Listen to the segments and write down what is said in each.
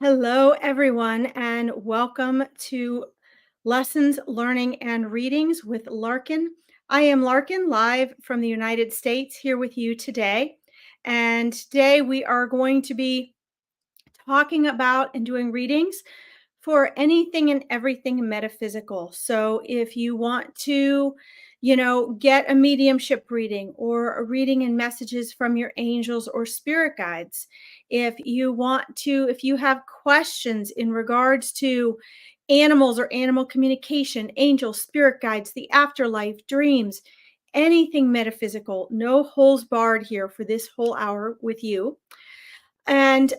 Hello, everyone, and welcome to Lessons, Learning, and Readings with Larkin. I am Larkin, live from the United States, here with you today. And today we are going to be talking about and doing readings for anything and everything metaphysical. So if you want to, get a mediumship reading or a reading and messages from your angels or spirit guides, if you have questions in regards to animals or animal communication, angels, spirit guides, the afterlife, dreams, anything metaphysical, no holes barred here for this whole hour with you. And,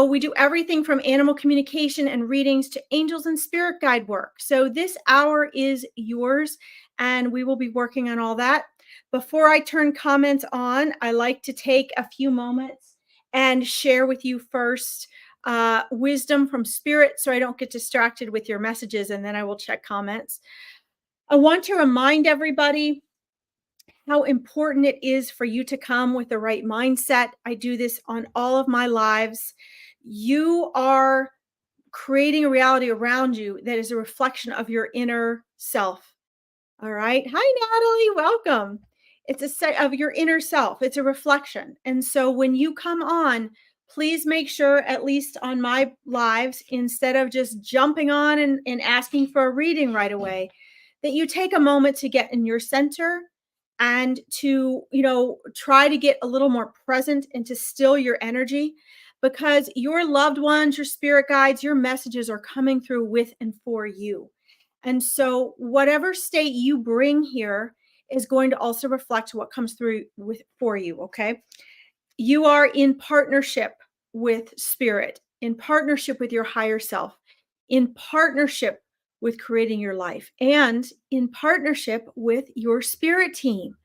we do everything from animal communication and readings to angels and spirit guide work. So this hour is yours, and we will be working on all that. Before I turn comments on, I like to take a few moments and share with you first wisdom from spirit so I don't get distracted with your messages, and then I will check comments. I want to remind everybody how important it is for you to come with the right mindset. I do this on all of my lives. You are creating a reality around you that is a reflection of your inner self. All right. Hi, Natalie. Welcome. It's a set of your inner self. It's a reflection. And so when you come on, please make sure, at least on my lives, instead of just jumping on and asking for a reading right away, that you take a moment to get in your center and to, try to get a little more present and to still your energy, because your loved ones, your spirit guides, your messages are coming through with and for you. And so whatever state you bring here is going to also reflect what comes through for you, okay? You are in partnership with spirit, in partnership with your higher self, in partnership with creating your life, and in partnership with your spirit team.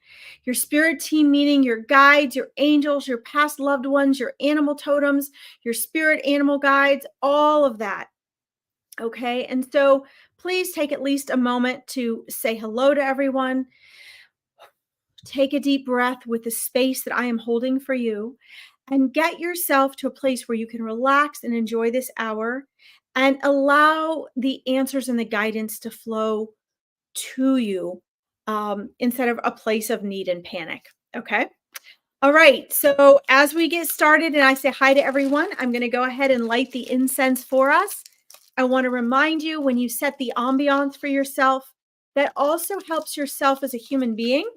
Your spirit team, meaning your guides, your angels, your past loved ones, your animal totems, your spirit animal guides, all of that. Okay. And so please take at least a moment to say hello to everyone. Take a deep breath with the space that I am holding for you, and get yourself to a place where you can relax and enjoy this hour and allow the answers and the guidance to flow to you, instead of a place of need and panic. Okay. All right. So as we get started and I say hi to everyone, I'm going to go ahead and light the incense for us. I want to remind you, when you set the ambiance for yourself, that also helps yourself as a human being,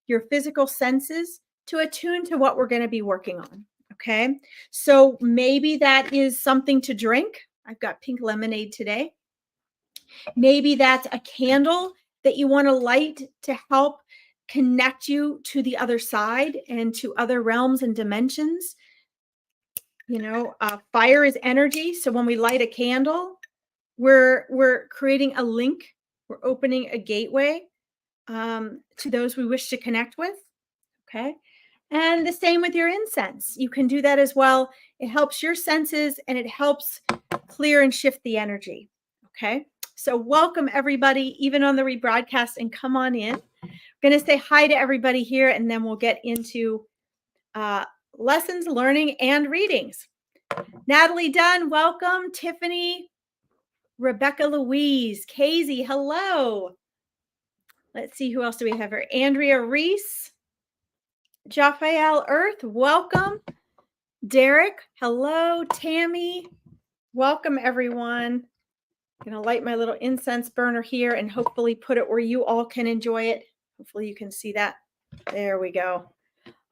your physical senses, to attune to what we're going to be working on. Okay. So maybe that is something to drink. I've got pink lemonade today. Maybe that's a candle that you want to light to help connect you to the other side and to other realms and dimensions. Fire is energy. So when we light a candle, we're creating a link. We're opening a gateway to those we wish to connect with. Okay. And the same with your incense. You can do that as well. It helps your senses and it helps clear and shift the energy. Okay. So welcome everybody, even on the rebroadcast, and come on in. I'm going to say hi to everybody here, and then we'll get into lessons, learning, and readings. Natalie Dunn, welcome. Tiffany, Rebecca Louise, Casey, hello. Let's see, who else do we have here? Andrea Reese, Jaffael Earth, welcome. Derek, hello. Tammy, welcome everyone. I'm going to light my little incense burner here and hopefully put it where you all can enjoy it. Hopefully you can see that. There we go.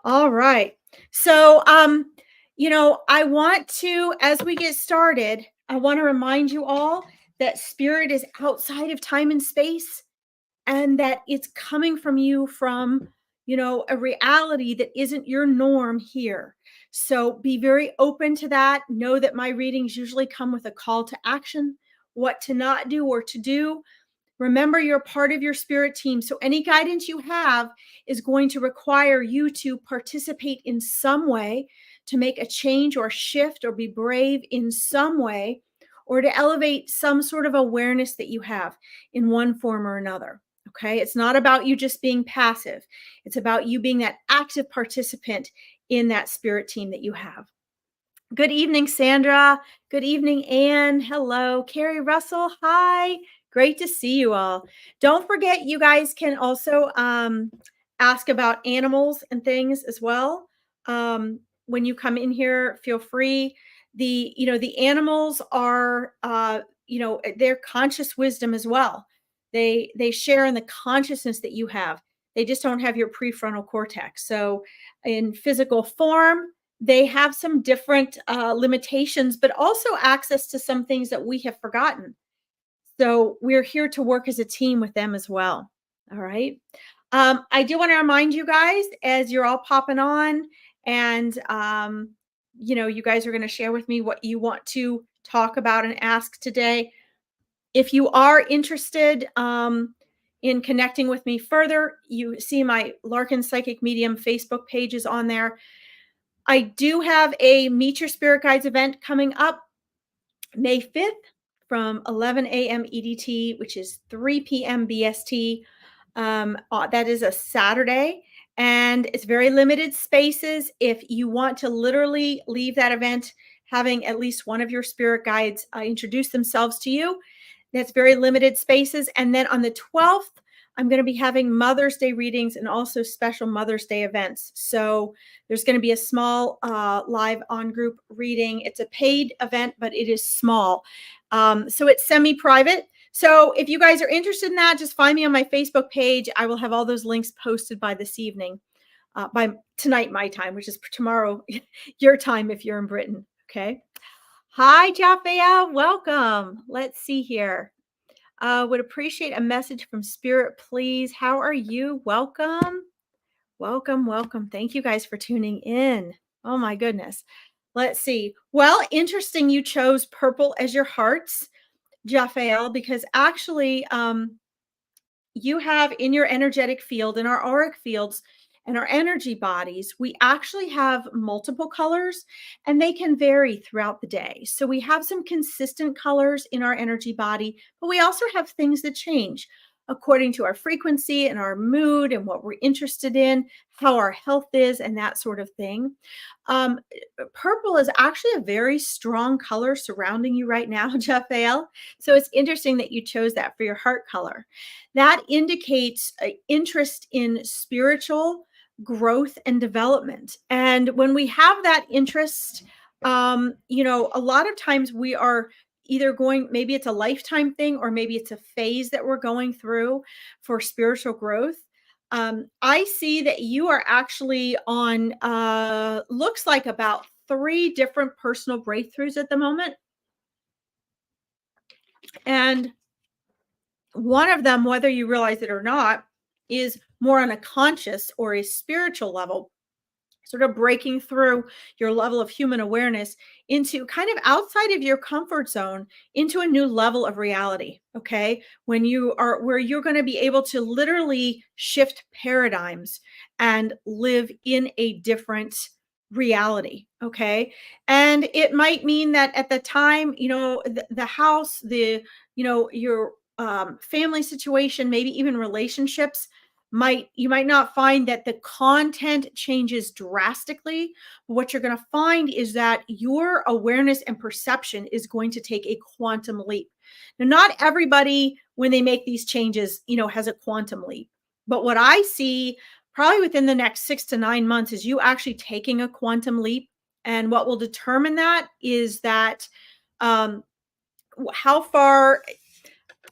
All right. So, I want to, as we get started, I want to remind you all that spirit is outside of time and space, and that it's coming from you from, a reality that isn't your norm here. So be very open to that. Know that my readings usually come with a call to action, what to not do or to do. Remember, you're part of your spirit team. So any guidance you have is going to require you to participate in some way, to make a change or shift or be brave in some way, or to elevate some sort of awareness that you have in one form or another. Okay. It's not about you just being passive. It's about you being that active participant in that spirit team that you have. Good evening, Sandra. Good evening, Anne. Hello, Carrie Russell. Hi. Great to see you all. Don't forget, you guys can also ask about animals and things as well. When you come in here, feel free. The animals are they're conscious wisdom as well. They share in the consciousness that you have. They just don't have your prefrontal cortex. So in physical form, they have some different limitations, but also access to some things that we have forgotten. So we're here to work as a team with them as well. All right. I do want to remind you guys as you're all popping on, and you guys are going to share with me what you want to talk about and ask today. If you are interested in connecting with me further, you see my Larkin Psychic Medium Facebook page is on there. I do have a Meet Your Spirit Guides event coming up May 5th from 11 a.m. EDT, which is 3 p.m. BST. That is a Saturday, and it's very limited spaces. If you want to literally leave that event having at least one of your spirit guides introduce themselves to you, that's very limited spaces. And then on the 12th, I'm going to be having Mother's Day readings and also special Mother's Day events. So there's going to be a small live on group reading. It's a paid event, but it is small. So it's semi-private. So if you guys are interested in that, just find me on my Facebook page. I will have all those links posted by this evening, by tonight, my time, which is tomorrow, your time if you're in Britain. Okay. Hi, Jafia. Welcome. Let's see here. Would appreciate a message from Spirit, please. How are you? Welcome. Welcome, welcome. Thank you guys for tuning in. Oh my goodness. Let's see. Well, interesting you chose purple as your hearts, Jaffael, because actually you have in your energetic field, in our auric fields and our energy bodies, we actually have multiple colors and they can vary throughout the day. So we have some consistent colors in our energy body, but we also have things that change according to our frequency and our mood and what we're interested in, how our health is, and that sort of thing. Um, Purple is actually a very strong color surrounding you right now, Jaffael. So it's interesting that you chose that for your heart color. That indicates interest in spiritual growth and development. And when we have that interest, a lot of times we are either going, maybe it's a lifetime thing, or maybe it's a phase that we're going through for spiritual growth. I see that you are actually on, looks like about 3 different personal breakthroughs at the moment. And one of them, whether you realize it or not, is more on a conscious or a spiritual level, sort of breaking through your level of human awareness into kind of outside of your comfort zone into a new level of reality. Okay. When you are where you're going to be able to literally shift paradigms and live in a different reality. Okay. And it might mean that at the time, the house, your family situation, maybe even relationships, you might not find that the content changes drastically. What you're going to find is that your awareness and perception is going to take a quantum leap. Now, not everybody, when they make these changes, has a quantum leap. But what I see probably within the next 6 to 9 months is you actually taking a quantum leap. And what will determine that is that how far,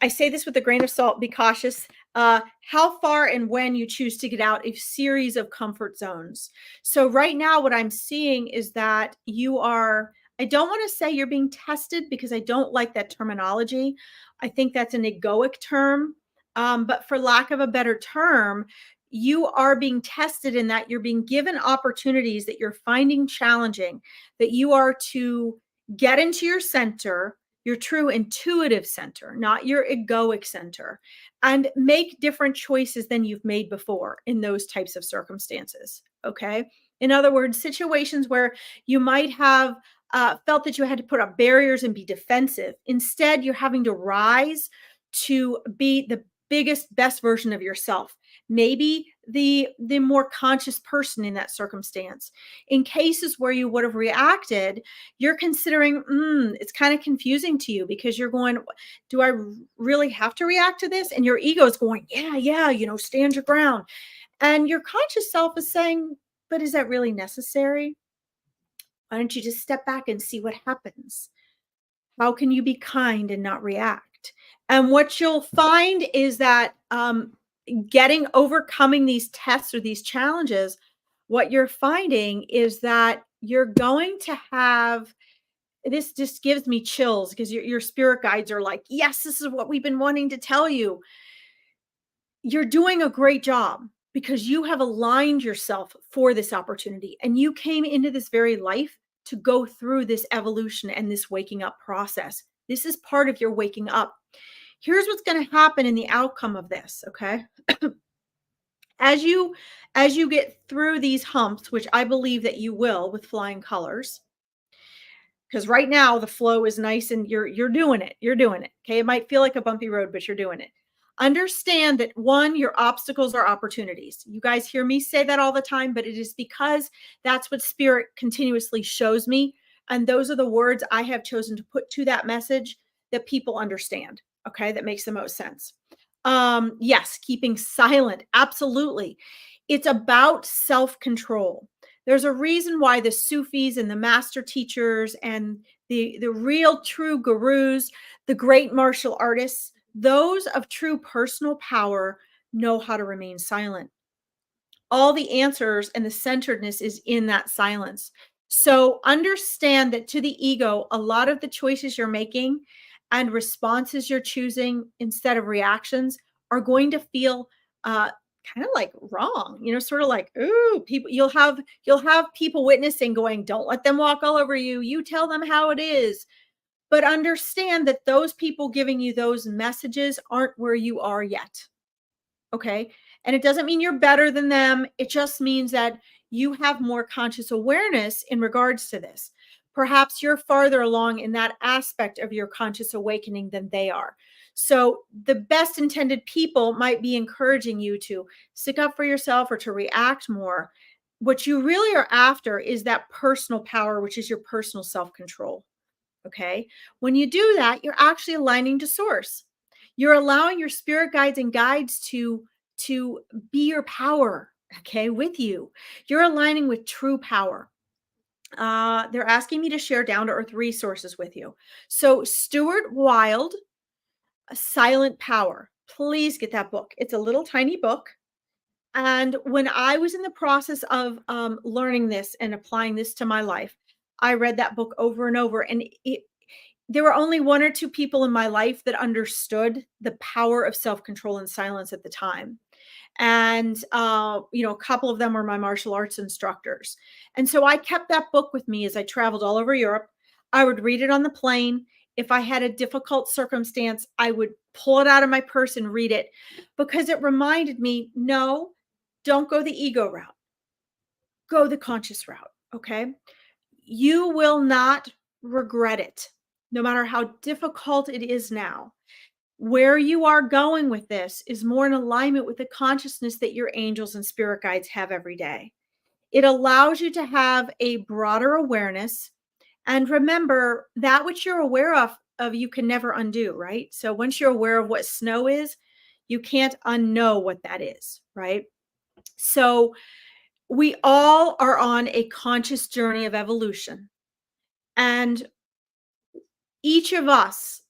I say this with a grain of salt, be cautious, how far and when you choose to get out a series of comfort zones. So right now, what I'm seeing is that you are, I don't want to say you're being tested because I don't like that terminology. I think that's an egoic term. But for lack of a better term, you are being tested in that you're being given opportunities that you're finding challenging, that you are to get into your center, your true intuitive center, not your egoic center, and make different choices than you've made before in those types of circumstances. Okay. In other words, situations where you might have felt that you had to put up barriers and be defensive. Instead, you're having to rise to be the biggest, best version of yourself. Maybe the more conscious person in that circumstance. In cases where you would have reacted, you're considering, it's kind of confusing to you because you're going, do I really have to react to this? And your ego is going, yeah, stand your ground. And your conscious self is saying, but is that really necessary? Why don't you just step back and see what happens? How can you be kind and not react? And what you'll find is that overcoming these tests or these challenges, what you're finding is that you're going to have this. Just gives me chills because your spirit guides are like, yes, this is what we've been wanting to tell you. You're doing a great job because you have aligned yourself for this opportunity and you came into this very life to go through this evolution and this waking up process. This is part of your waking up. Here's what's going to happen in the outcome of this, okay? As you get through these humps, which I believe that you will with flying colors, because right now the flow is nice and you're doing it. You're doing it. Okay. It might feel like a bumpy road, but you're doing it. Understand that one, your obstacles are opportunities. You guys hear me say that all the time, but it is because that's what spirit continuously shows me. And those are the words I have chosen to put to that message that people understand. Okay. That makes the most sense. Yes. Keeping silent. Absolutely. It's about self-control. There's a reason why the Sufis and the master teachers and the real true gurus, the great martial artists, those of true personal power know how to remain silent. All the answers and the centeredness is in that silence. So understand that to the ego, a lot of the choices you're making and responses you're choosing instead of reactions are going to feel kind of like wrong, sort of like, ooh, people, you'll have people witnessing going, don't let them walk all over you. You tell them how it is. But understand that those people giving you those messages aren't where you are yet. Okay. And it doesn't mean you're better than them. It just means that you have more conscious awareness in regards to this. Perhaps you're farther along in that aspect of your conscious awakening than they are. So the best intended people might be encouraging you to stick up for yourself or to react more. What you really are after is that personal power, which is your personal self-control. Okay. When you do that, you're actually aligning to source. You're allowing your spirit guides and guides to be your power, okay, with you. You're aligning with true power. They're asking me to share down to earth resources with you. So Stuart Wilde, A Silent Power. Please get that book. It's a little tiny book. And when I was in the process of learning this and applying this to my life, I read that book over and over. And there were only one or two people in my life that understood the power of self-control and silence at the time. And, a couple of them were my martial arts instructors. And so I kept that book with me as I traveled all over Europe. I would read it on the plane. If I had a difficult circumstance, I would pull it out of my purse and read it because it reminded me, no, don't go the ego route. Go the conscious route. Okay. You will not regret it, no matter how difficult it is now. Where you are going with this is more in alignment with the consciousness that your angels and spirit guides have every day. It allows you to have a broader awareness. And remember, that which you're aware of you can never undo, right? So once you're aware of what snow is, you can't unknow what that is, right? So we all are on a conscious journey of evolution. And each of us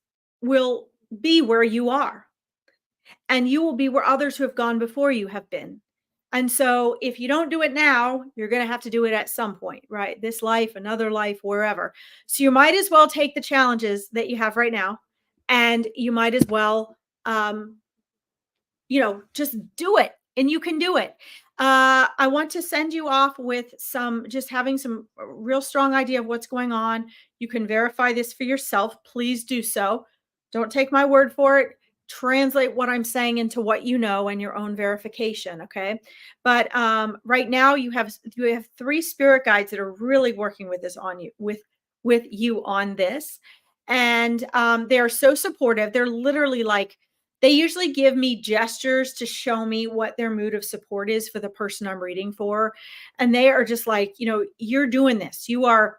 will be where you are. And you will be where others who have gone before you have been. And so if you don't do it now, you're going to have to do it at some point, right? This life, another life, wherever. So you might as well take the challenges that you have right now. And you might as well, just do it. And you can do it. I want to send you off with just having some real strong idea of what's going on. You can verify this for yourself. Please do so. Don't take my word for it. Translate what I'm saying into what you know and your own verification. Okay. But right now you have 3 spirit guides that are really working with this on you, with you on this. And they are so supportive. They're literally like They usually give me gestures to show me what their mood of support is for the person I'm reading for. And they are just like, you're doing this. You are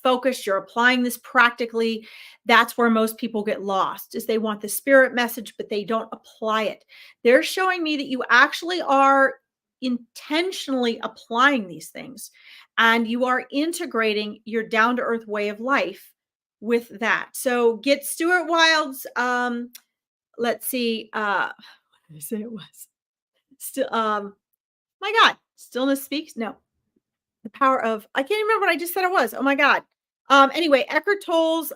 focused, you're applying this practically. That's where most people get lost, is they want the spirit message but they don't apply it. They're showing me that you actually are intentionally applying these things, and you are integrating your down to earth way of life with that. So get Stuart Wilde's let's see, what did I say it was? Still my god, Stillness Speaks. No, the power of, I can't remember what I just said it was. Oh my god. Anyway, Eckhart Tolle's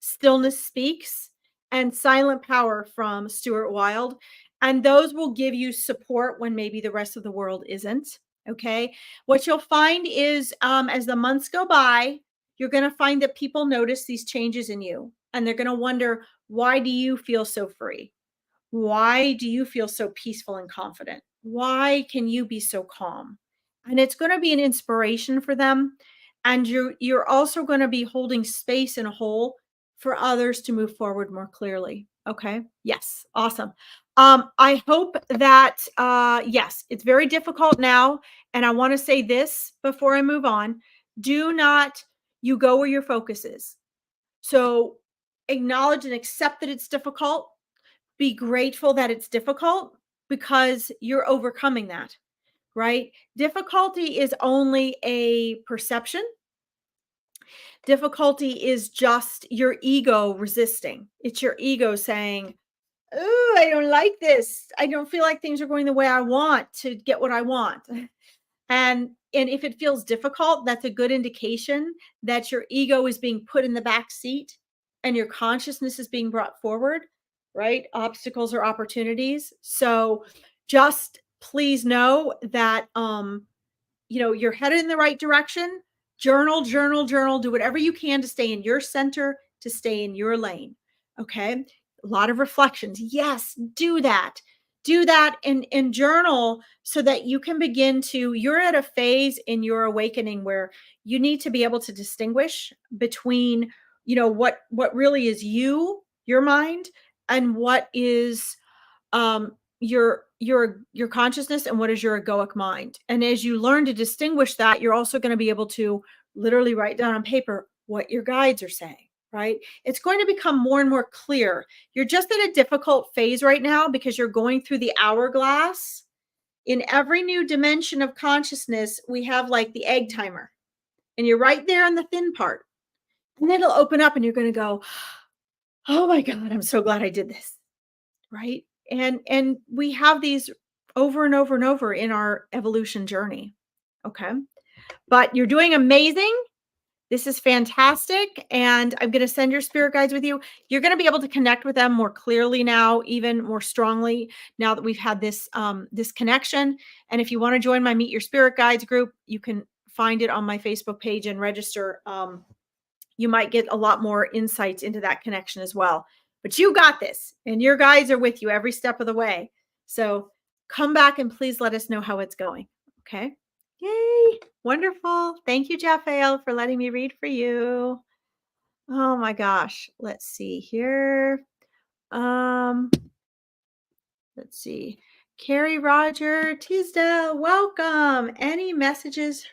Stillness Speaks and Silent Power from Stuart Wilde. And those will give you support when maybe the rest of the world isn't. Okay. What you'll find is, as the months go by, you're going to find that people notice these changes in you, and they're going to wonder, why do you feel so free? Why do you feel so peaceful and confident? Why can you be so calm? And it's going to be an inspiration for them. And you're also going to be holding space and a hole for others to move forward more clearly. Okay. Yes. Awesome. I hope that yes, it's very difficult now. And I want to say this before I move on. Do not, you go where your focus is. So acknowledge and accept that it's difficult. Be grateful that it's difficult, because you're overcoming that, right? Difficulty is only a perception. Difficulty is just your ego resisting. It's your ego saying, "Oh, I don't like this. I don't feel like things are going the way I want to get what I want." And if it feels difficult, that's a good indication that your ego is being put in the back seat and your consciousness is being brought forward, right? Obstacles or opportunities. So just please know that you're headed in the right direction. Journal, journal, journal. Do whatever you can to stay in your center, to stay in your lane. Okay. A lot of reflections. Yes, do that. Do that and journal, so that you can begin to, you're at a phase in your awakening where you need to be able to distinguish between, what really is your mind, and what is your consciousness, and what is your egoic mind. And as you learn to distinguish that, you're also going to be able to literally write down on paper what your guides are saying, right? It's going to become more and more clear. You're just at a difficult phase right now because you're going through the hourglass. In every new dimension of consciousness, we have like the egg timer, and you're right there in the thin part, and then it'll open up and you're going to go, oh my god, I'm so glad I did this, right? And we have these over and over and over in our evolution journey. Okay. But you're doing amazing. This is fantastic. And I'm going to send your spirit guides with you. You're going to be able to connect with them more clearly now, even more strongly, now that we've had this connection. And if you want to join my Meet Your Spirit Guides group, you can find it on my Facebook page and register. You might get a lot more insights into that connection as well. But you got this, and your guides are with you every step of the way. So come back and please let us know how it's going. Okay. Yay. Wonderful. Thank you, Jaffael, for letting me read for you. Oh my gosh. Let's see here. Let's see. Carrie Roger Tisdale, welcome. Any messages?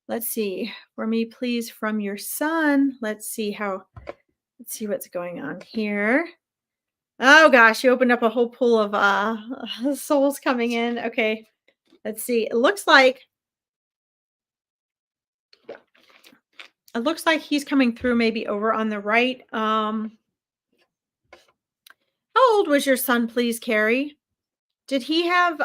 Let's see. For me, please, from your son. Let's see what's going on here. Oh gosh, you opened up a whole pool of souls coming in. Okay. Let's see. It looks like he's coming through maybe over on the right. How old was your son, please, Carrie? Did he have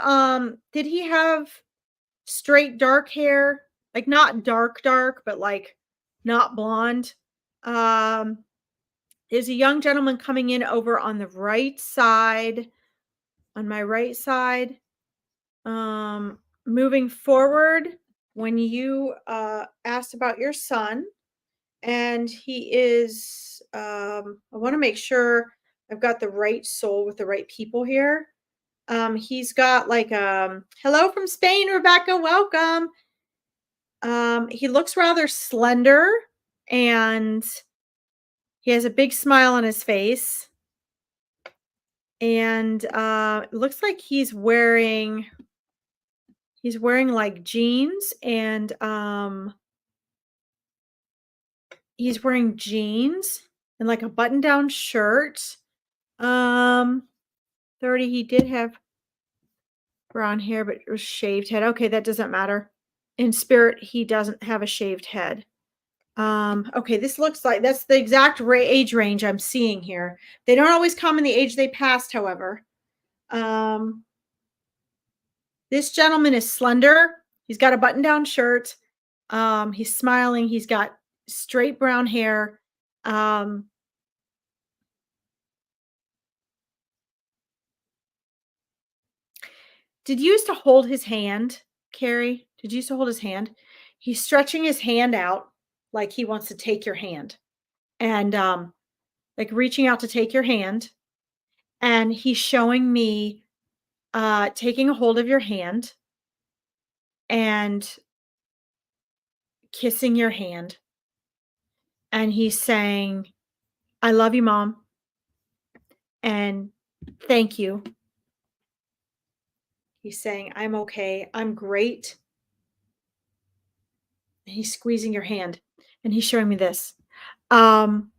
straight dark hair? Like not dark dark, but like not blonde? Um there's a young gentleman coming in over on the right side, on my right side. Moving forward, when you asked about your son, and he is, I want to make sure I've got the right soul with the right people here. He's got like, hello from Spain, Rebecca, welcome. He looks rather slender, and he has a big smile on his face. And it looks like he's wearing like jeans, and he's wearing jeans and like a button-down shirt. Um 30, he did have brown hair, but it was shaved head. Okay, that doesn't matter. In spirit, he doesn't have a shaved head. Okay, this looks like that's the exact age range I'm seeing here. They don't always come in the age they passed, however. Um, this gentleman is slender. He's got a button-down shirt. He's smiling. He's got straight brown hair. Um, did you used to hold his hand, Carrie? Did you used to hold his hand? He's stretching his hand out like he wants to take your hand, and like reaching out to take your hand. And he's showing me taking a hold of your hand and kissing your hand. And he's saying, I love you, mom. And thank you. He's saying, I'm okay. I'm great. And he's squeezing your hand and he's showing me this. Um,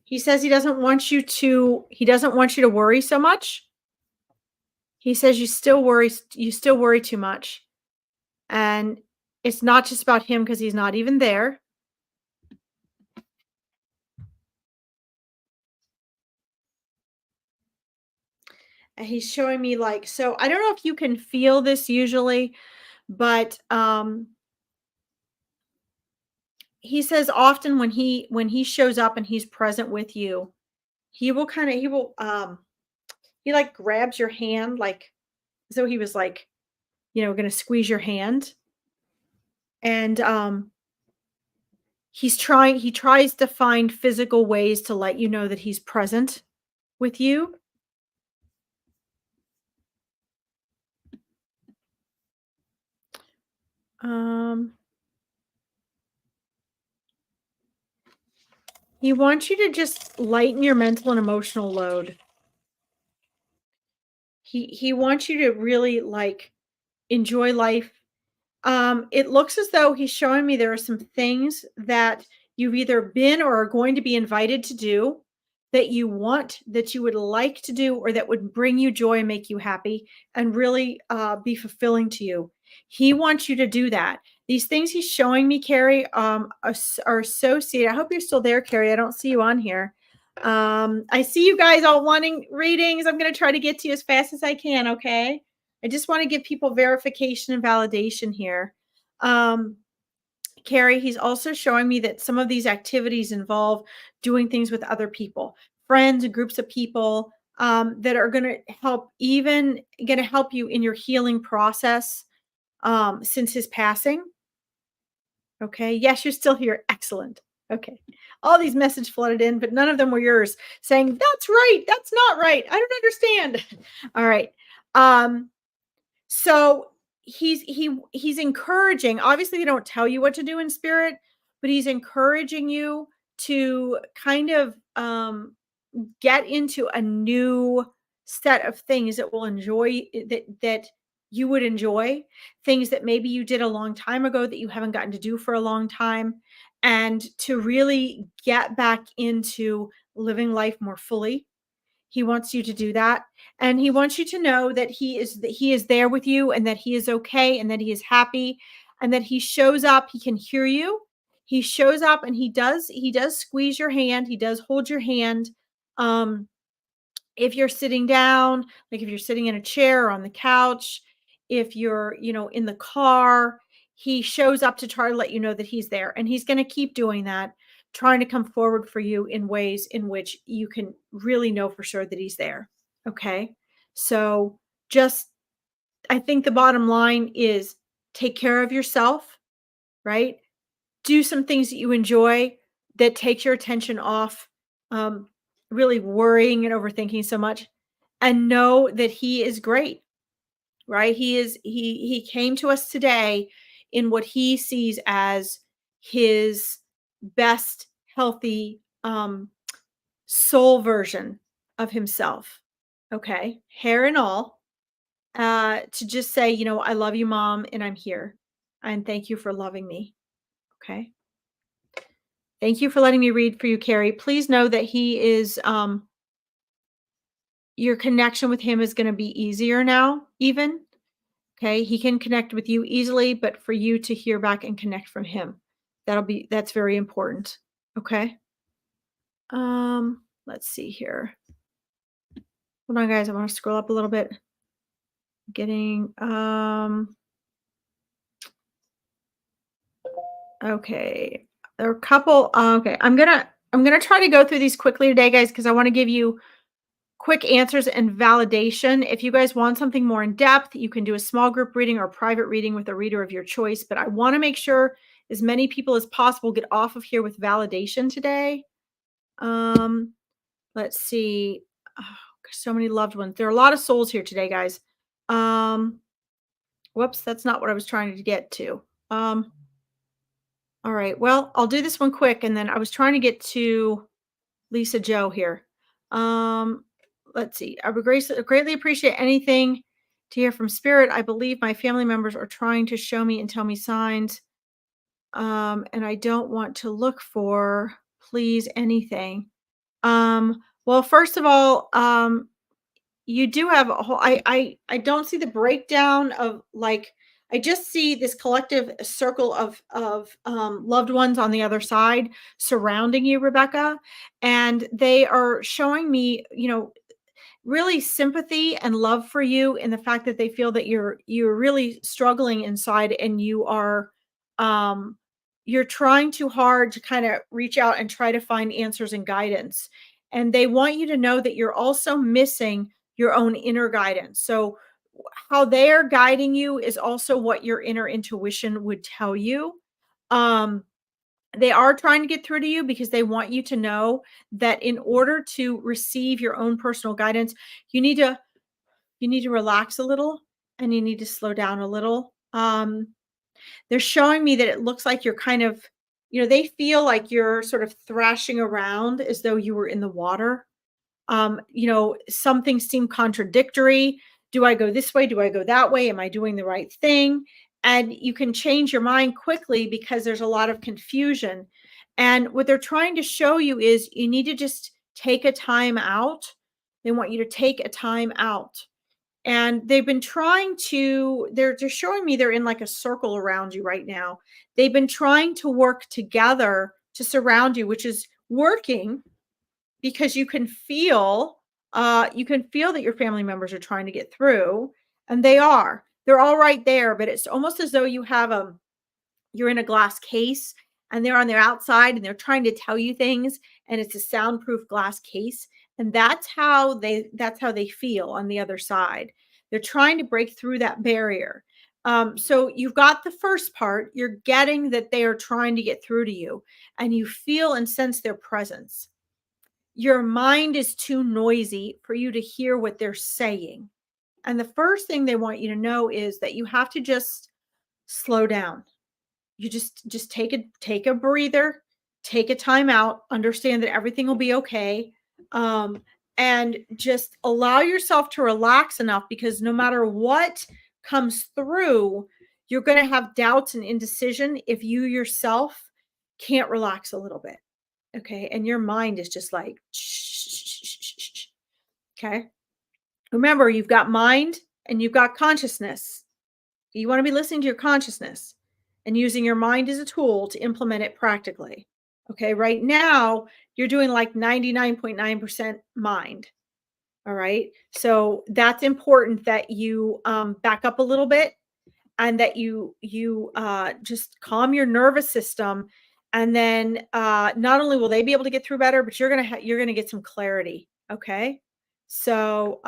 he says he doesn't want you to worry so much. He says you still worry too much. And it's not just about him because he's not even there. And he's showing me like, so I don't know if you can feel this usually, but he says often when he shows up and he's present with you, he like grabs your hand like so he was like, going to squeeze your hand. And he tries to find physical ways to let you know that he's present with you. Um he wants you to just lighten your mental and emotional load. He wants you to really like enjoy life. It looks as though he's showing me there are some things that you've either been or are going to be invited to do that that you would like to do, or that would bring you joy and make you happy and really be fulfilling to you. He wants you to do that. These things he's showing me, Carrie, are associated. I hope you're still there, Carrie. I don't see you on here. I see you guys all wanting readings. I'm going to try to get to you as fast as I can. Okay. I just want to give people verification and validation here. Um, Carrie, he's also showing me that some of these activities involve doing things with other people, friends and groups of people that are going to help you in your healing process since his passing. Okay. Yes, you're still here. Excellent. Okay. All these messages flooded in, but none of them were yours saying, that's right. That's not right. I don't understand. All right. Um, so he's encouraging. Obviously, they don't tell you what to do in spirit, but he's encouraging you to kind of get into a new set of things that will enjoy that you would enjoy, things that maybe you did a long time ago that you haven't gotten to do for a long time, and to really get back into living life more fully. He wants you to do that, and he wants you to know that he is there with you, and that he is okay, and that he is happy, and that he shows up. He can hear you. He shows up, and he does squeeze your hand. He does hold your hand. Um if you're sitting down, like if you're sitting in a chair or on the couch, if you're, in the car, he shows up to try to let you know that he's there. And he's going to keep doing that, trying to come forward for you in ways in which you can really know for sure that he's there. Okay. So just, I think the bottom line is take care of yourself, right? Do some things that you enjoy that takes your attention off um, really worrying and overthinking so much, and know that he is great, right? He came to us today in what he sees as his best healthy soul version of himself. Okay, hair and all, to just say, I love you, mom, and I'm here. And thank you for loving me. Okay. Thank you for letting me read for you, Carrie. Please know that he is, your connection with him is going to be easier now, even. Okay. He can connect with you easily, but for you to hear back and connect from him, that's very important. Okay. Let's see here. Hold on, guys. I want to scroll up a little bit. Getting, okay. There are a couple, okay. I'm gonna try to go through these quickly today, guys, because I want to give you quick answers and validation. If you guys want something more in depth, you can do a small group reading or private reading with a reader of your choice. But I want to make sure as many people as possible get off of here with validation today. Let's see. Oh, so many loved ones. There are a lot of souls here today, guys. Whoops, that's not what I was trying to get to. All right. Well, I'll do this one quick, and then I was trying to get to Lisa Joe here. Um, let's see. I would greatly appreciate anything to hear from spirit. I believe my family members are trying to show me and tell me signs. And I don't want to look for, please, anything. Well, first of all, you do have a whole, I don't see the breakdown of, like, I just see this collective circle of loved ones on the other side surrounding you, Rebecca, and they are showing me, really sympathy and love for you, in the fact that they feel that you're really struggling inside, and um you're trying too hard to kind of reach out and try to find answers and guidance. And they want you to know that you're also missing your own inner guidance. So how they're guiding you is also what your inner intuition would tell you. um they are trying to get through to you because they want you to know that in order to receive your own personal guidance, you need to relax a little, and you need to slow down a little. They're showing me that it looks like you're kind of, they feel like you're sort of thrashing around as though you were in the water. Some things seem contradictory. Do I go this way? Do I go that way? Am I doing the right thing? And you can change your mind quickly because there's a lot of confusion. And what they're trying to show you is you need to just take a time out. They want you to take a time out. And they've been trying to, they're showing me they're in like a circle around you right now. They've been trying to work together to surround you, which is working, because you can feel that your family members are trying to get through, and they're all right there, but it's almost as though you're in a glass case, and they're on their outside, and they're trying to tell you things, and it's a soundproof glass case. And that's how they feel on the other side. They're trying to break through that barrier. So you've got the first part. You're getting that they are trying to get through to you, and you feel and sense their presence. Your mind is too noisy for you to hear what they're saying. And the first thing they want you to know is that you have to just slow down. You just take a breather, take a time out, understand that everything will be okay. And just allow yourself to relax enough, because no matter what comes through, you're going to have doubts and indecision if you yourself can't relax a little bit. Okay. And your mind is just like, shh. Okay. Remember, you've got mind and you've got consciousness. You want to be listening to your consciousness and using your mind as a tool to implement it practically. Okay. Right now, you're doing like 99.9% mind. All right. So that's important that you back up a little bit, and that you just calm your nervous system. And then not only will they be able to get through better, but you're gonna get some clarity. Okay. So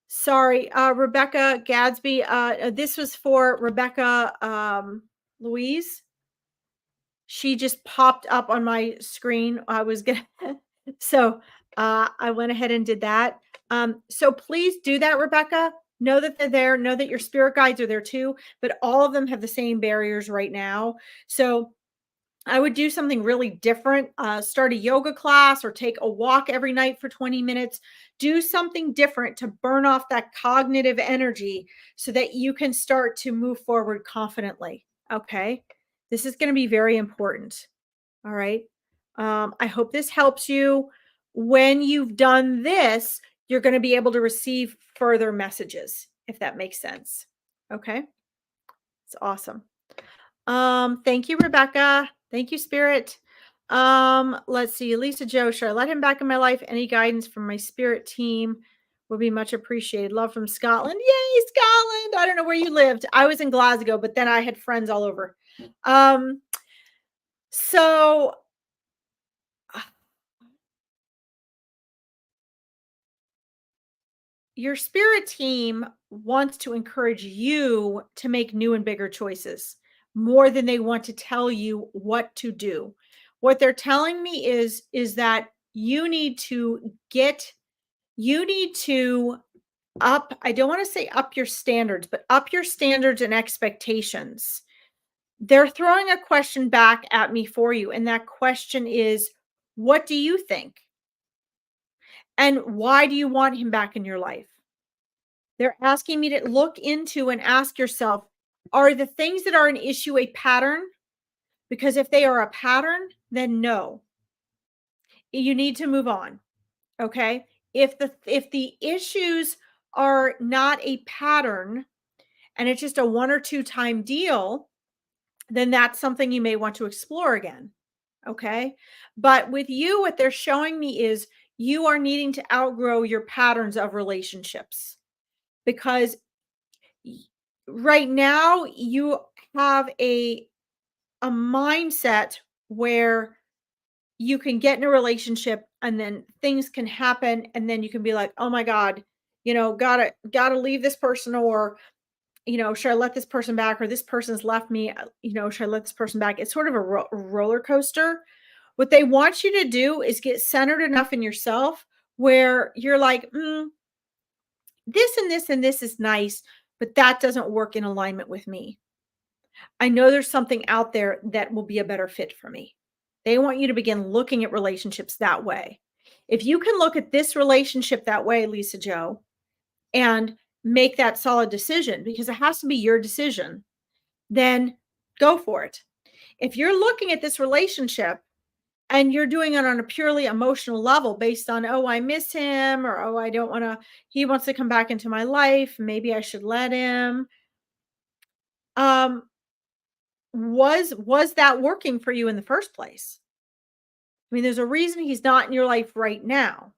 sorry, Rebecca Gadsby. This was for Rebecca Louise. She just popped up on my screen. I was gonna so I went ahead and did that. So please do that, Rebecca. Know that they're there. Know that your spirit guides are there too, but all of them have the same barriers right now. So I would do something really different, start a yoga class or take a walk every night for 20 minutes. Do something different to burn off that cognitive energy so that you can start to move forward confidently. Okay. This is going to be very important. All right. I hope this helps you. When you've done this, you're going to be able to receive further messages, if that makes sense. Okay. It's awesome. Thank you, Rebecca. Thank you, Spirit. Let's see. Lisa Joe, should I let him back in my life? Any guidance from my spirit team would be much appreciated. Love from Scotland. Yay, Scotland. I don't know where you lived. I was in Glasgow, but then I had friends all over. So your spirit team wants to encourage you to make new and bigger choices more than they want to tell you what to do. What they're telling me is that you need to up, I don't want to say up your standards, but up your standards and expectations. They're throwing a question back at me for you, and that question is, what do you think? And why do you want him back in your life? They're asking me to look into and ask yourself, are the things that are an issue a pattern? Because if they are a pattern, then no. You need to move on. Okay? If the issues are not a pattern and it's just a one or two time deal, then that's something you may want to explore again. Okay? But with you, what they're showing me is you are needing to outgrow your patterns of relationships because right now you have a mindset where you can get in a relationship and then things can happen and then you can be like, oh my god, gotta leave this person, or should I let this person back, or this person's left me, should I let this person back? It's sort of a roller coaster. What they want you to do is get centered enough in yourself where you're like, this and this and this is nice, but that doesn't work in alignment with me. I know there's something out there that will be a better fit for me. They want you to begin looking at relationships that way. If you can look at this relationship that way, Lisa Joe, and make that solid decision, because it has to be your decision, then go for it. If you're looking at this relationship and you're doing it on a purely emotional level based on, oh, I miss him, or oh, I don't want to, he wants to come back into my life, maybe I should let him. Um, was that working for you in the first place? I mean, there's a reason he's not in your life right now.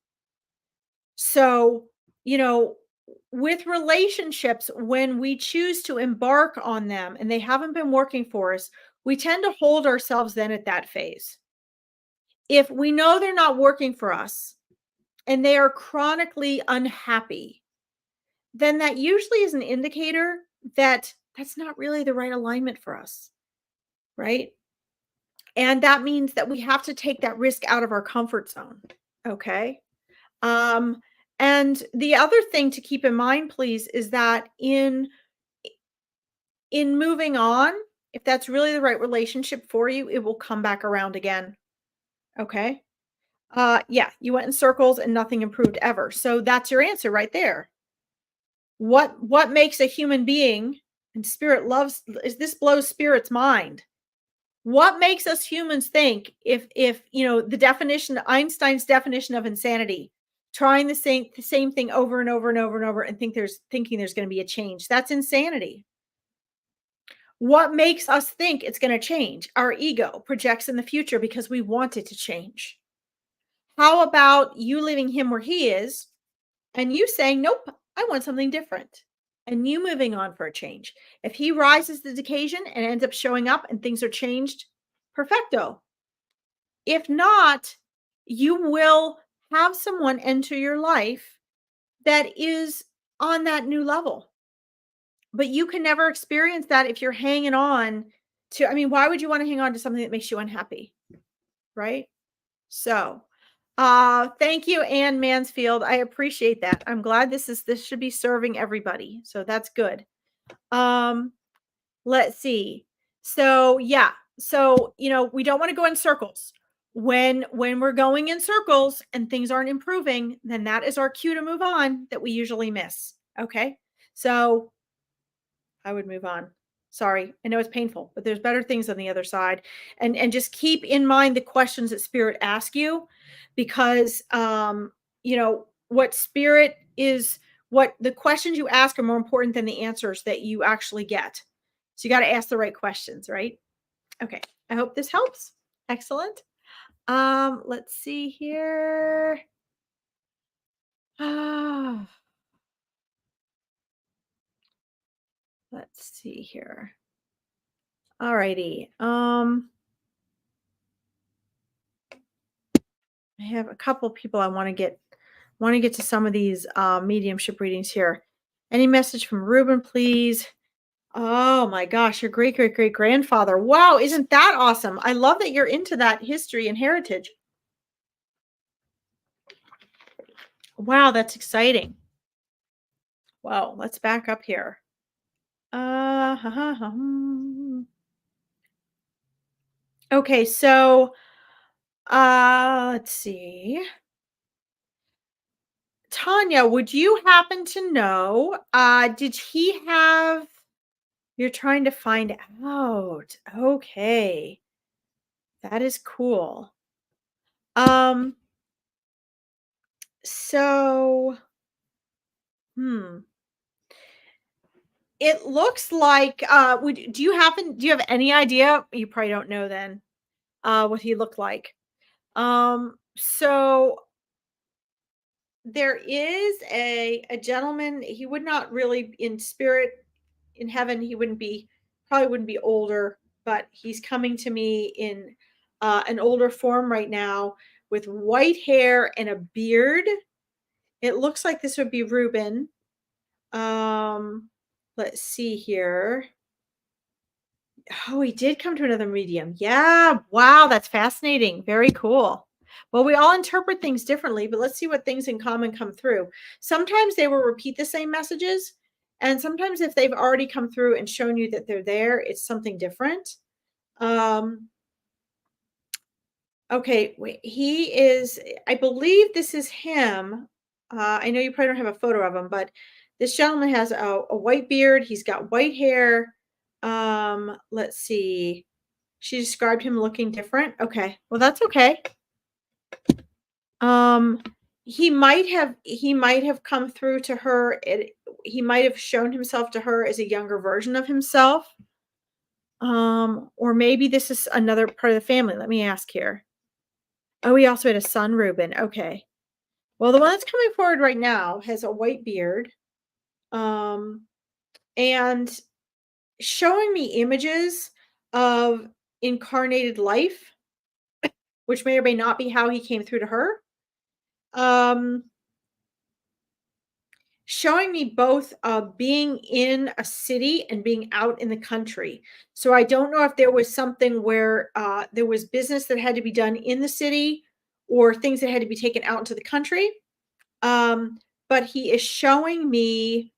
So, you know, with relationships, when we choose to embark on them and they haven't been working for us, we tend to hold ourselves then at that phase. If we know they're not working for us and they are chronically unhappy, then that usually is an indicator that that's not really the right alignment for us, right? And that means that we have to take that risk out of our comfort zone. Okay. Um, and the other thing to keep in mind, please, is that in moving on, if that's really the right relationship for you, it will come back around again. Okay. Yeah, you went in circles and nothing improved ever. So that's your answer right there. What makes a human being, and spirit loves, is this blows spirit's mind. What makes us humans think, if the definition, Einstein's definition of insanity, trying the same thing over and over and over and over and thinking there's going to be a change. That's insanity. What makes us think it's going to change? Our ego projects in the future because we want it to change. How about you leaving him where he is and you saying, nope, I want something different, and you moving on for a change? If he rises to the occasion and ends up showing up and things are changed, perfecto. If not, you will have someone enter your life that is on that new level. But you can never experience that if you're hanging on to, I mean, why would you want to hang on to something that makes you unhappy? Right? So, thank you, Ann Mansfield. I appreciate that. I'm glad this should be serving everybody. So that's good. Um, let's see. So yeah, So, we don't want to go in circles. When we're going in circles and things aren't improving, then that is our cue to move on that we usually miss. Okay? So, I would move on. Sorry. I know it's painful, but there's better things on the other side. And just keep in mind the questions that spirit ask you, because what spirit is, what the questions you ask are more important than the answers that you actually get. So you got to ask the right questions, right? Okay. I hope this helps. Excellent. Let's see here. Ah, let's see here. All righty. I have a couple people I want to get to some of these mediumship readings here. Any message from Ruben, please? Oh my gosh, your great great great grandfather. Wow, isn't that awesome? I love that you're into that history and heritage. Wow, that's exciting. Wow, let's back up here. Ha, ha, ha, Okay, so let's see. Tanya, would you happen to know, did he have, you're trying to find out. Okay. That is cool. Um, so, hmm. It looks like, do you have any idea? You probably don't know then, what he looked like. So there is a gentleman, he would not really in spirit, in heaven, he wouldn't be, probably wouldn't be older, but he's coming to me in an older form right now with white hair and a beard. It looks like this would be Reuben. Let's see here. Oh, he did come to another medium. Yeah. Wow. That's fascinating. Very cool. Well, we all interpret things differently, but let's see what things in common come through. Sometimes they will repeat the same messages. And sometimes if they've already come through and shown you that they're there, it's something different. Um, okay. Wait, he is, I believe this is him. I know you probably don't have a photo of him, but this gentleman has a white beard. He's got white hair. Let's see. She described him looking different. Okay. Well, that's okay. Um, he might have come through to her. He might have shown himself to her as a younger version of himself. Or maybe this is another part of the family. Let me ask here. Oh, he also had a son, Reuben. Okay. Well, the one that's coming forward right now has a white beard. Um, and showing me images of incarnated life, which may or may not be how he came through to her. Um, showing me both being in a city and being out in the country. So I don't know if there was something where there was business that had to be done in the city or things that had to be taken out into the country. But he is showing me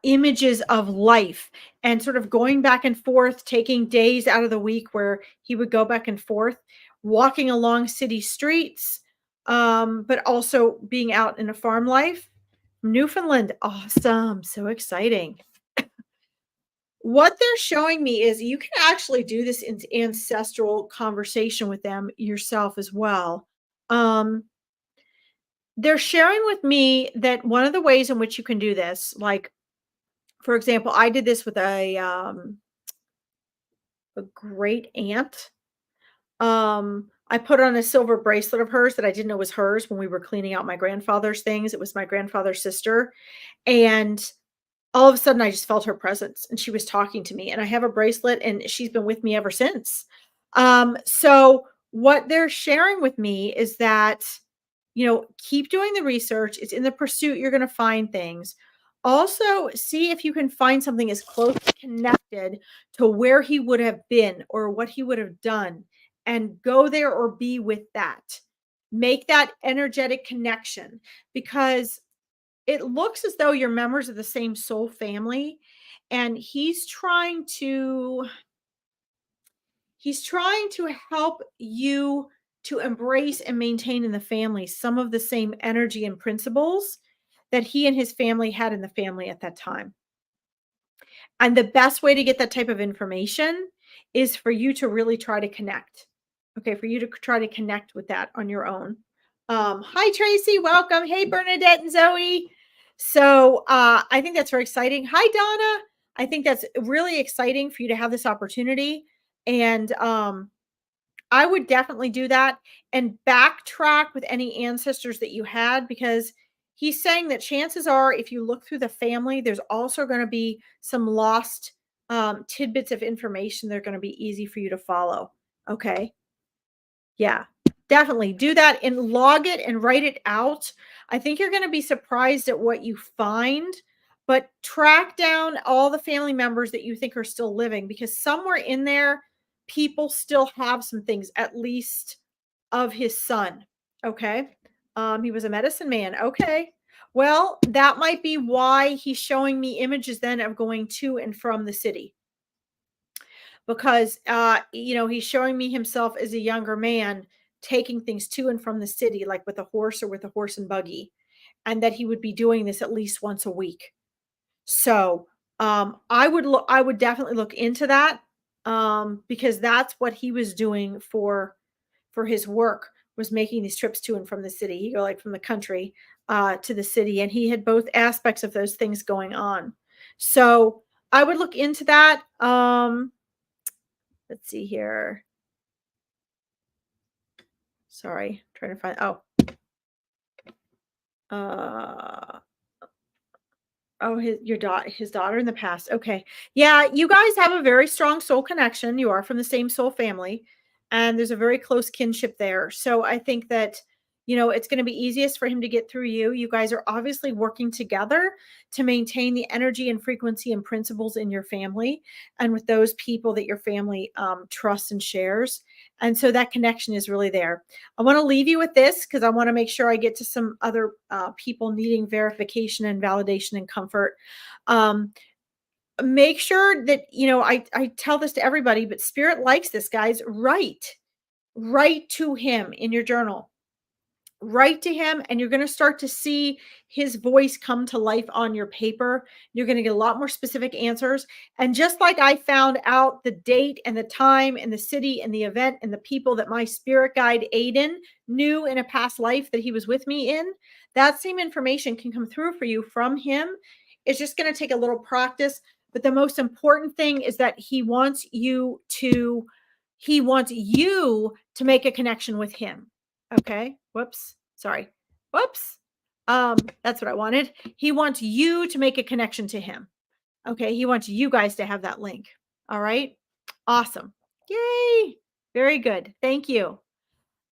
images of life and sort of going back and forth, taking days out of the week where he would go back and forth, walking along city streets, but also being out in a farm life. Newfoundland, awesome, so exciting. What they're showing me is you can actually do this in ancestral conversation with them yourself as well. Um, they're sharing with me that one of the ways in which you can do this, like for example, I did this with a great aunt. I put on a silver bracelet of hers that I didn't know was hers when we were cleaning out my grandfather's things. It was my grandfather's sister. And all of a sudden I just felt her presence and she was talking to me. And I have a bracelet and she's been with me ever since. So what they're sharing with me is that, keep doing the research. It's in the pursuit, you're going to find things. Also, see if you can find something as closely connected to where he would have been or what he would have done, and go there or be with that. Make that energetic connection, because it looks as though you're members of the same soul family, and he's trying to He's trying to help you to embrace and maintain in the family some of the same energy and principles that he and his family had in the family at that time. And the best way to get that type of information is for you to really try to connect. Okay, for you to try to connect with that on your own. Hi Tracy, welcome. Hey Bernadette and Zoe. So I think that's very exciting. Hi Donna. I think that's really exciting for you to have this opportunity. And I would definitely do that and backtrack with any ancestors that you had, because he's saying that chances are, if you look through the family, there's also going to be some lost tidbits of information that are going to be easy for you to follow. Okay. Yeah, definitely do that and log it and write it out. I think you're going to be surprised at what you find, but track down all the family members that you think are still living, because somewhere in there, people still have some things, at least of his son. Okay. He was a medicine man. Okay. Well, that might be why he's showing me images then of going to and from the city, because he's showing me himself as a younger man taking things to and from the city, like with a horse or with a horse and buggy, and that he would be doing this at least once a week. So I would definitely look into that, because that's what he was doing for his work, was making these trips to and from the city. He go like from the country to the city, and he had both aspects of those things going on. So I would look into that. Let's see here. Sorry, trying to find. Uh, his daughter in the past. Okay, yeah, you guys have a very strong soul connection. You are from the same soul family, and there's a very close kinship there. So I think that it's going to be easiest for him to get through you. You guys are obviously working together to maintain the energy and frequency and principles in your family, and with those people that your family trusts and shares. And so that connection is really there. I want to leave you with this, because I want to make sure I get to some other people needing verification and validation and comfort. Um, Make sure that, I tell this to everybody, but Spirit likes this, guys. Write to him in your journal. Write to him, and you're going to start to see his voice come to life on your paper. You're going to get a lot more specific answers. And just like I found out the date and the time and the city and the event and the people that my spirit guide Aiden knew in a past life that he was with me in, that same information can come through for you from him. It's just going to take a little practice. But the most important thing is that he wants you to make a connection with him. Okay. Whoops. Sorry. Whoops. That's what I wanted. He wants you to make a connection to him. Okay. He wants you guys to have that link. All right. Awesome. Yay. Very good. Thank you.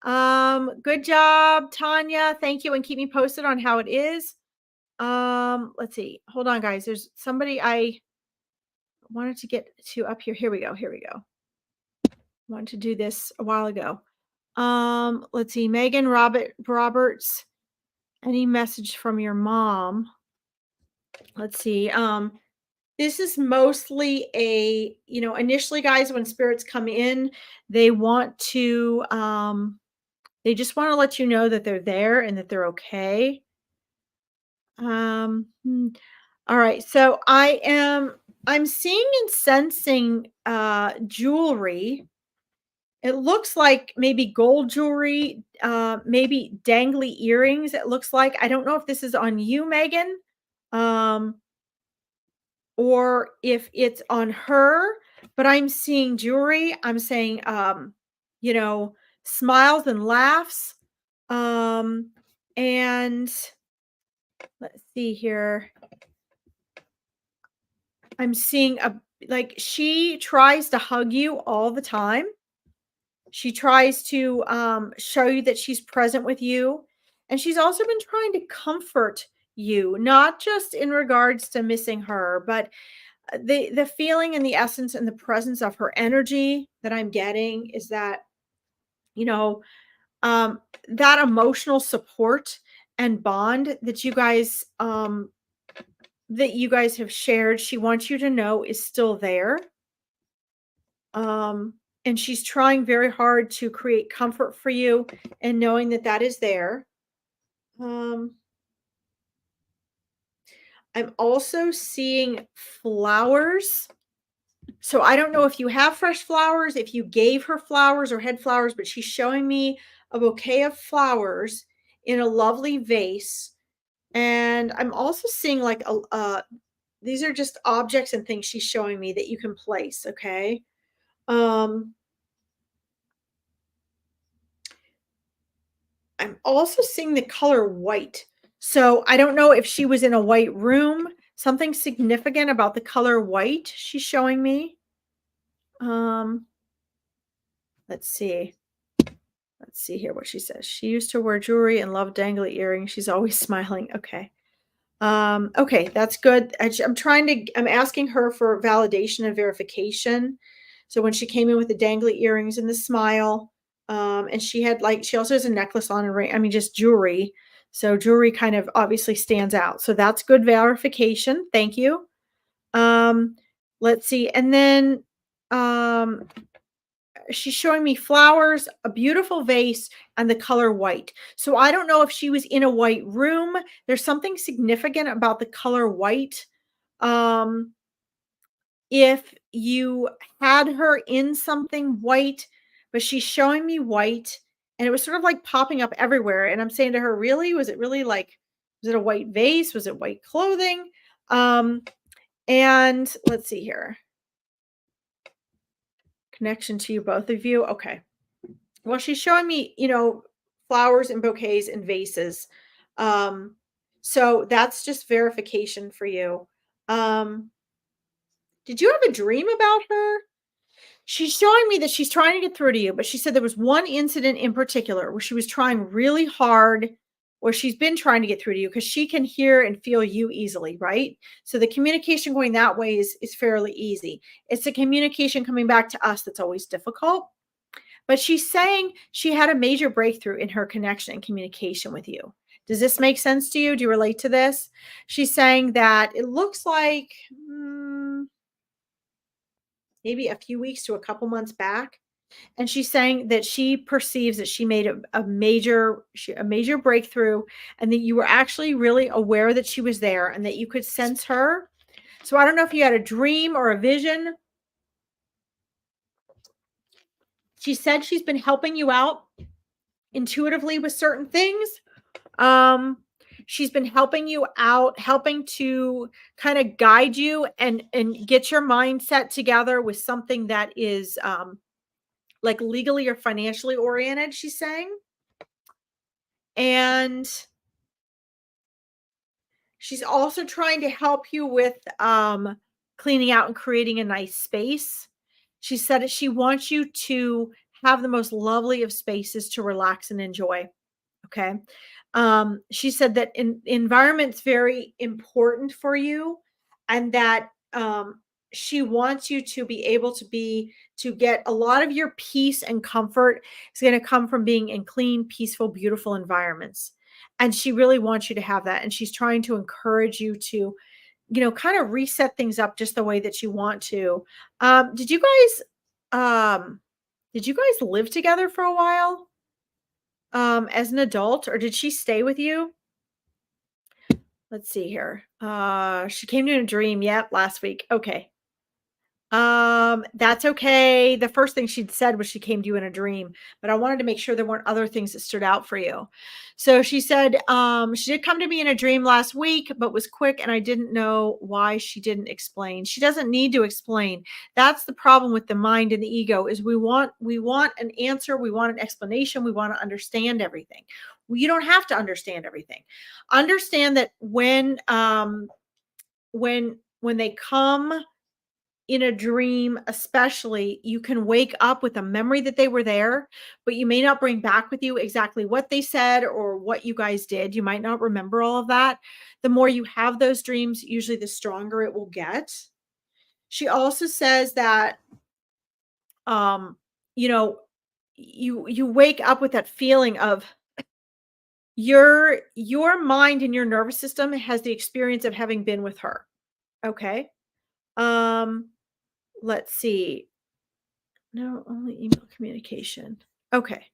Good job, Tanya. Thank you. And keep me posted on how it is. Let's see. Hold on, guys. There's somebody I wanted to get to up here. Here we go. Wanted to do this a while ago. Let's see. Megan Roberts, any message from your mom? Let's see. This is mostly initially, guys, when spirits come in, they just want to let you know that they're there and that they're okay. All right. So I'm seeing and sensing jewelry. It looks like maybe gold jewelry, maybe dangly earrings. It looks like. I don't know if this is on you, Megan, or if it's on her, but I'm seeing jewelry. I'm saying, smiles and laughs. And let's see here. I'm seeing she tries to hug you all the time. She tries to show you that she's present with you. And she's also been trying to comfort you, not just in regards to missing her, but the feeling and the essence and the presence of her energy that I'm getting is that, that emotional support and bond that you guys have shared, she wants you to know is still there. and she's trying very hard to create comfort for you and knowing that that is there. Um, I'm also seeing flowers. So I don't know if you have fresh flowers, if you gave her flowers or had flowers, but she's showing me a bouquet of flowers in a lovely vase. And I'm also seeing like these are just objects and things she's showing me that you can place, okay? Um, I'm also seeing the color white. So I don't know if she was in a white room, something significant about the color white she's showing me. Um, let's see. Let's see here what she says. She used to wear jewelry and loved dangly earrings. She's always smiling. Okay. Okay, that's good. I'm asking her for validation and verification. So when she came in with the dangly earrings and the smile, and she had like, she also has a necklace on and ring, I mean, just jewelry. So jewelry kind of obviously stands out. So that's good verification. Thank you. Um, let's see. And then, um, she's showing me flowers, a beautiful vase, and the color white. So I don't know if she was in a white room. There's something significant about the color white. Um, if you had her in something white, but she's showing me white, and it was sort of like popping up everywhere. And I'm saying to her, really? Was it really like, was it a white vase? Was it white clothing? Um, and let's see here. Connection to you, both of you. Okay. Well, she's showing me, flowers and bouquets and vases. Um, so that's just verification for you. Um, did you have a dream about her? She's showing me that she's trying to get through to you, but she said there was one incident in particular where she was trying really hard, or she's been trying to get through to you because she can hear and feel you easily, right? So the communication going that way is fairly easy. It's the communication coming back to us that's always difficult. But she's saying she had a major breakthrough in her connection and communication with you. Does this make sense to you? Do you relate to this? She's saying that it looks like maybe a few weeks to a couple months back. And she's saying that she perceives that she made a major breakthrough, and that you were actually really aware that she was there and that you could sense her. So I don't know if you had a dream or a vision. She said she's been helping you out intuitively with certain things. Um, she's been helping you out, helping to kind of guide you and get your mindset together with something that is like legally or financially oriented, she's saying. And she's also trying to help you with cleaning out and creating a nice space. She said that she wants you to have the most lovely of spaces to relax and enjoy. Okay. She said that environment's very important for you, and that she wants you to be able to get a lot of your peace and comfort is going to come from being in clean, peaceful, beautiful environments. And she really wants you to have that. And she's trying to encourage you to, kind of reset things up just the way that you want to. Um, did you um, did you guys live together for a while? As an adult, or did she stay with you? Let's see here. She came to a dream, yep, last week. Okay. That's okay. The first thing she'd said was she came to you in a dream, but I wanted to make sure there weren't other things that stood out for you. So she said, she did come to me in a dream last week, but was quick and I didn't know why she didn't explain. She doesn't need to explain. That's the problem with the mind and the ego is we want an answer, we want an explanation, we want to understand everything. Well, you don't have to understand everything. Understand that when they come in a dream, especially, you can wake up with a memory that they were there, but you may not bring back with you exactly what they said or what you guys did. You might not remember all of that. The more you have those dreams, usually the stronger it will get. She also says that um, you know, you wake up with that feeling of your mind and your nervous system has the experience of having been with her. Okay. Um, let's see. No, only email communication. Okay.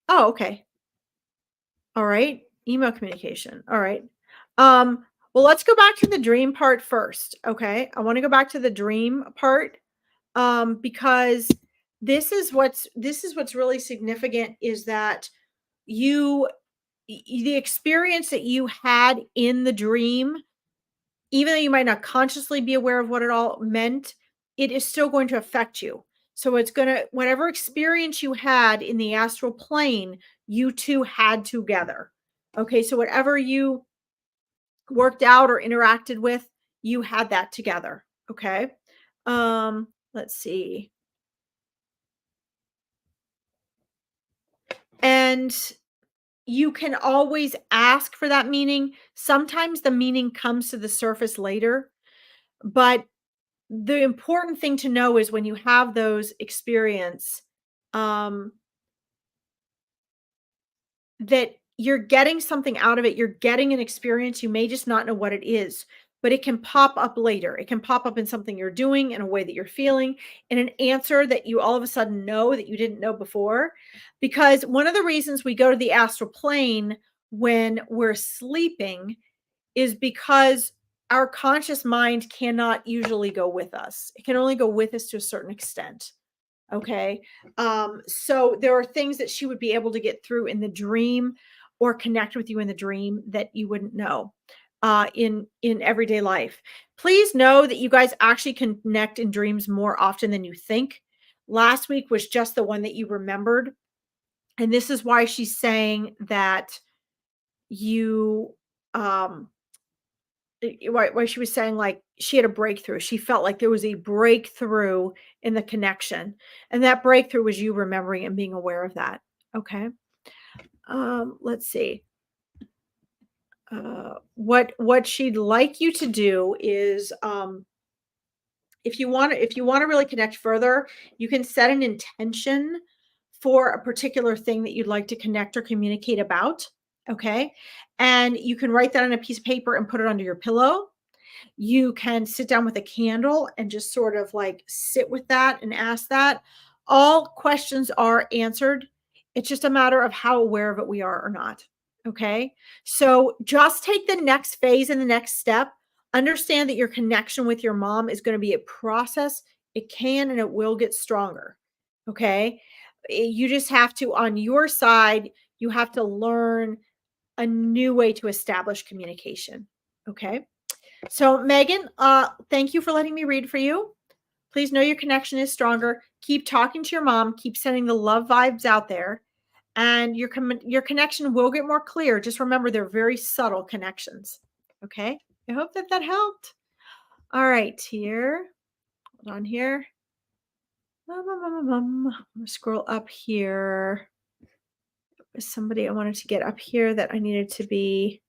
Oh, okay. All right. Email communication. All right. Well, let's go back to the dream part first. Okay. I want to go back to the dream part. Because this is what's really significant is that you the experience that you had in the dream, even though you might not consciously be aware of what it all meant, it is still going to affect you. So it's going to, whatever experience you had in the astral plane, you two had together. Okay. So whatever you worked out or interacted with, you had that together. Okay. Let's see. And you can always ask for that meaning. Sometimes the meaning comes to the surface later, but the important thing to know is when you have those experience, um, that you're getting something out of it. You're getting an experience. You may just not know what it is, but it can pop up later. It can pop up in something you're doing, in a way that you're feeling, in an answer that you all of a sudden know that you didn't know before. Because one of the reasons we go to the astral plane when we're sleeping is because our conscious mind cannot usually go with us. It can only go with us to a certain extent. Okay. So there are things that she would be able to get through in the dream or connect with you in the dream that you wouldn't know in everyday life. Please know that you guys actually connect in dreams more often than you think. Last week was just the one that you remembered. And this is why she's saying that you um why she was saying like she had a breakthrough. She felt like there was a breakthrough in the connection. And that breakthrough was you remembering and being aware of that. Okay. Let's see. What she'd like you to do is if you want to really connect further, you can set an intention for a particular thing that you'd like to connect or communicate about. Okay. And you can write that on a piece of paper and put it under your pillow. You can sit down with a candle and just sort of like sit with that and ask that. All questions are answered. It's just a matter of how aware of it we are or not. Okay. So just take the next phase and the next step. Understand that your connection with your mom is going to be a process. It can and it will get stronger. Okay. You just have to, on your side, you have to learn a new way to establish communication. Okay. So, Megan, thank you for letting me read for you. Please know your connection is stronger. Keep talking to your mom. Keep sending the love vibes out there, and your connection will get more clear. Just remember, they're very subtle connections. Okay. I hope that that helped. All right, here. Hold on here. I'm gonna scroll up here. There's somebody I wanted to get up here that I needed to be.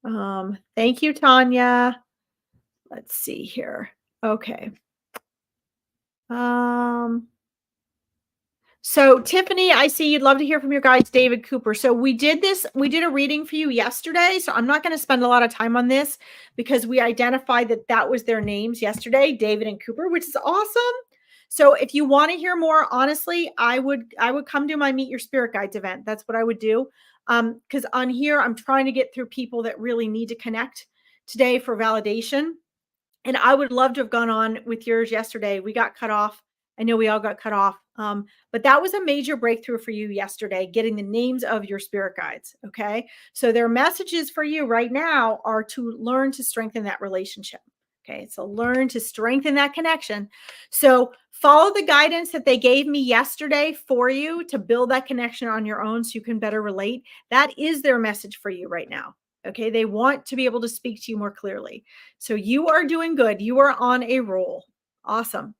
Thank you, Tanya. Let's see here. Okay. Um, so Tiffany, I see you'd love to hear from your guides, David Cooper. So we did a reading for you yesterday. So I'm not going to spend a lot of time on this because we identified that that was their names yesterday, David and Cooper, which is awesome. So if you want to hear more, honestly, I would come to my Meet Your Spirit Guides event. That's what I would do. Because on here, I'm trying to get through people that really need to connect today for validation. And I would love to have gone on with yours yesterday. We got cut off. I know we all got cut off. But that was a major breakthrough for you yesterday, getting the names of your spirit guides. Okay. So their messages for you right now are to learn to strengthen that relationship. Okay. So learn to strengthen that connection. So follow the guidance that they gave me yesterday for you to build that connection on your own so you can better relate. That is their message for you right now. Okay. They want to be able to speak to you more clearly. So you are doing good. You are on a roll. Awesome.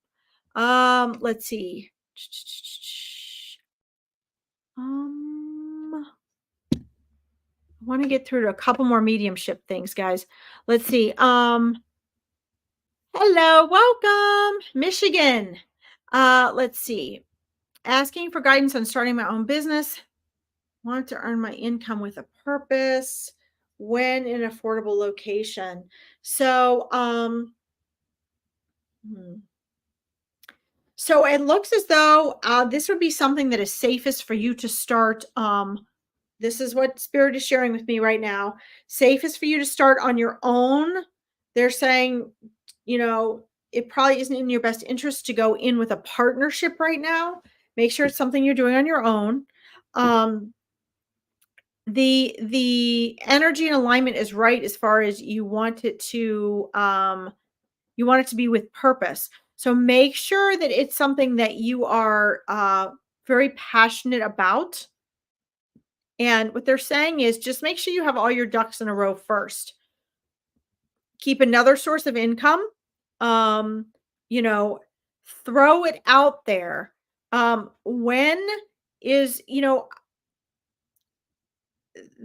Let's see. I want to get through to a couple more mediumship things, guys. Let's see. Hello, welcome, Michigan. Let's see. Asking for guidance on starting my own business. Want to earn my income with a purpose. When in an affordable location. So, So it looks as though this would be something that is safest for you to start. This is what Spirit is sharing with me right now. Safest for you to start on your own. They're saying, you know, it probably isn't in your best interest to go in with a partnership right now. Make sure it's something you're doing on your own. Um, the energy and alignment is right as far as you want it to be with purpose. So make sure that it's something that you are very passionate about. And what they're saying is just make sure you have all your ducks in a row first. Keep another source of income. Um, you know, throw it out there. When is,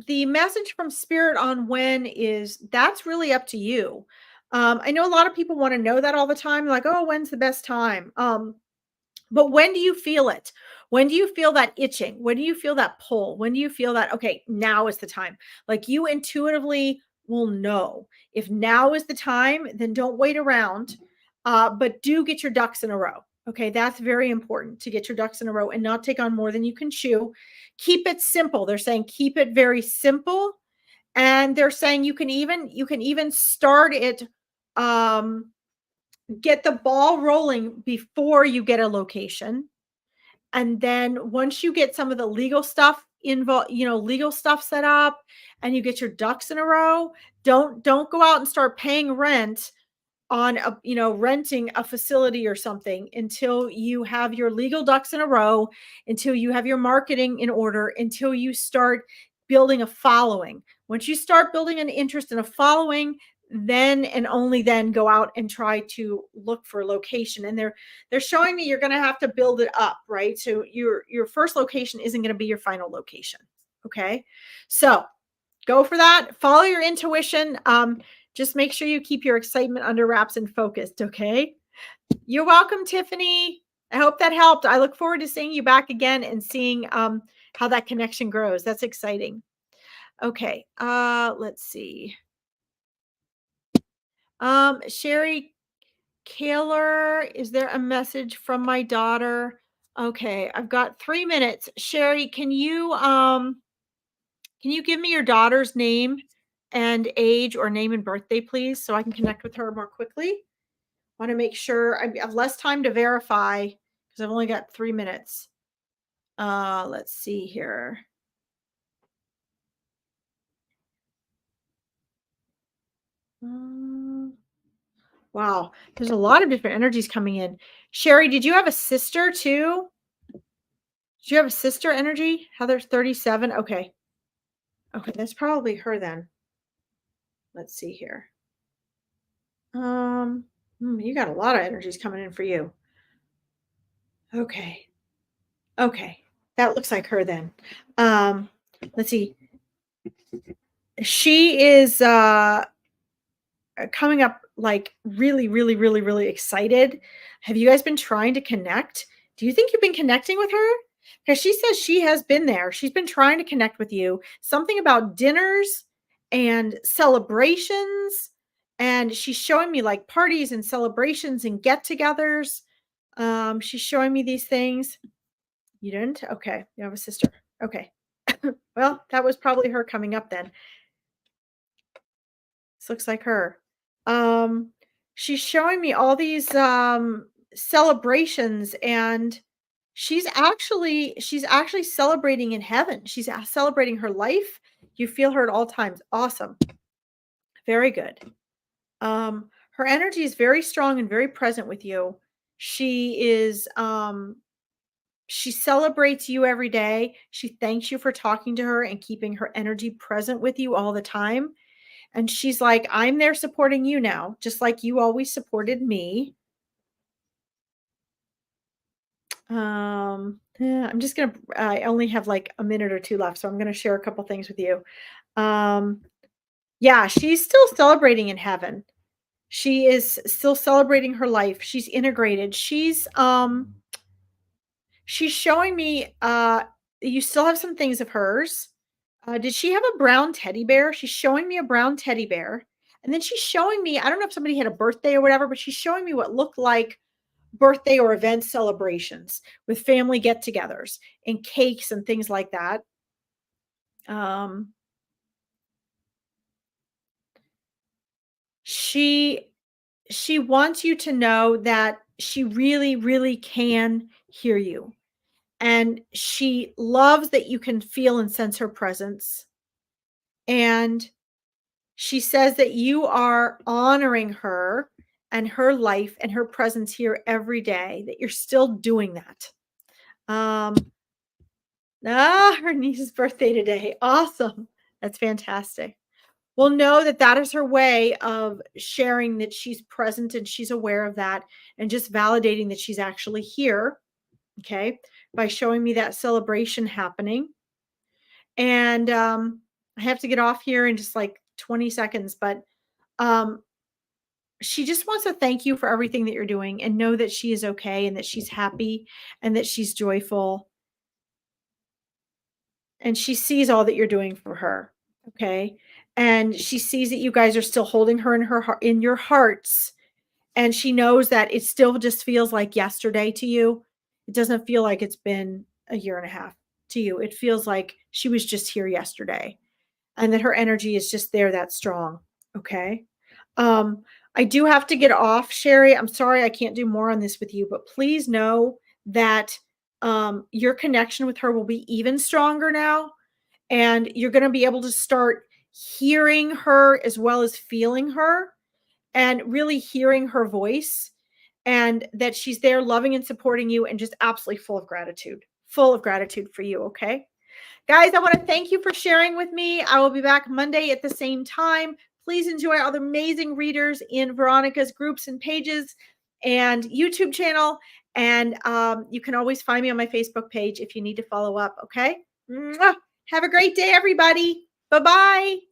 the message from Spirit on when is that's really up to you. I know a lot of people want to know that all the time, like, oh, when's the best time? But when do you feel it? When do you feel that itching? When do you feel that pull? When do you feel that, okay, now is the time? Like you intuitively will know. If now is the time, then don't wait around, but do get your ducks in a row. Okay, that's very important to get your ducks in a row and not take on more than you can chew. Keep it simple. They're saying keep it very simple. And they're saying you can even start it, um, get the ball rolling before you get a location, and then once you get some of the legal stuff involved, legal stuff set up, and you get your ducks in a row, don't go out and start paying rent on renting a facility or something until you have your legal ducks in a row, until you have your marketing in order, until you start building a following. Once you start building an interest in a following, then and only then go out and try to look for a location. And they're showing me you're going to have to build it up, right? So your first location isn't going to be your final location. Okay, so go for that. Follow your intuition. Just make sure you keep your excitement under wraps and focused. Okay. You're welcome, Tiffany. I hope that helped. I look forward to seeing you back again and seeing how that connection grows. That's exciting. Okay. Let's see. Sherry Kaler, is there a message from my daughter? Okay, I've got 3 minutes. Sherry, can you give me your daughter's name and age, or name and birthday, please, so I can connect with her more quickly? Want to make sure I have less time to verify because I've only got 3 minutes. Let's see here. Um, wow, there's a lot of different energies coming in. Sherry, did you have a sister too? Did you have a sister energy? Heather's 37. Okay. Okay, that's probably her then. Let's see here. You got a lot of energies coming in for you. Okay. Okay. That looks like her then. Um, let's see. She is coming up like really, really, really, really excited. Have you guys been trying to connect? Do you think you've been connecting with her? Because she says she has been there. She's been trying to connect with you. Something about dinners and celebrations. And she's showing me like parties and celebrations and get togethers. She's showing me these things. You didn't? Okay. You have a sister. Okay. Well, that was probably her coming up then. This looks like her. Um, she's showing me all these celebrations, and she's actually celebrating in heaven. She's celebrating her life. You feel her at all times. Awesome. Very good. Her energy is very strong and very present with you. She celebrates you every day. She thanks you for talking to her and keeping her energy present with you all the time. And she's like, I'm there supporting you now, just like you always supported me. Yeah, I only have like a minute or two left, so I'm gonna share a couple things with you. Um, yeah, she's still celebrating in heaven. She is still celebrating her life. She's integrated. She's showing me you still have some things of hers. Did she have a brown teddy bear? She's showing me a brown teddy bear. And then she's showing me, I don't know if somebody had a birthday or whatever, but she's showing me what looked like birthday or event celebrations with family get-togethers and cakes and things like that. Um, she she wants you to know that she really, really can hear you. And she loves that you can feel and sense her presence. And she says that you are honoring her and her life and her presence here every day, that you're still doing that. Um, her niece's birthday today. Awesome. That's fantastic. Well, know that that is her way of sharing that she's present and she's aware of that and just validating that she's actually here. Okay. By showing me that celebration happening. And I have to get off here in just like 20 seconds, but um, she just wants to thank you for everything that you're doing and know that she is okay and that she's happy and that she's joyful and she sees all that you're doing for her. Okay. And she sees that you guys are still holding her in her heart, in your hearts. And she knows that it still just feels like yesterday to you. It doesn't feel like it's been a year and a half to you. It feels like she was just here yesterday and that her energy is just there that strong. Okay. Um, I do have to get off, Sherry. I'm sorry I can't do more on this with you, but please know that your connection with her will be even stronger now. And you're going to be able to start hearing her as well as feeling her and really hearing her voice and that she's there loving and supporting you and just absolutely full of gratitude for you. Okay. Guys, I want to thank you for sharing with me. I will be back Monday at the same time. Please enjoy all the amazing readers in Veronica's groups and pages and YouTube channel. And you can always find me on my Facebook page if you need to follow up. Okay. Mwah. Have a great day, everybody. Bye-bye.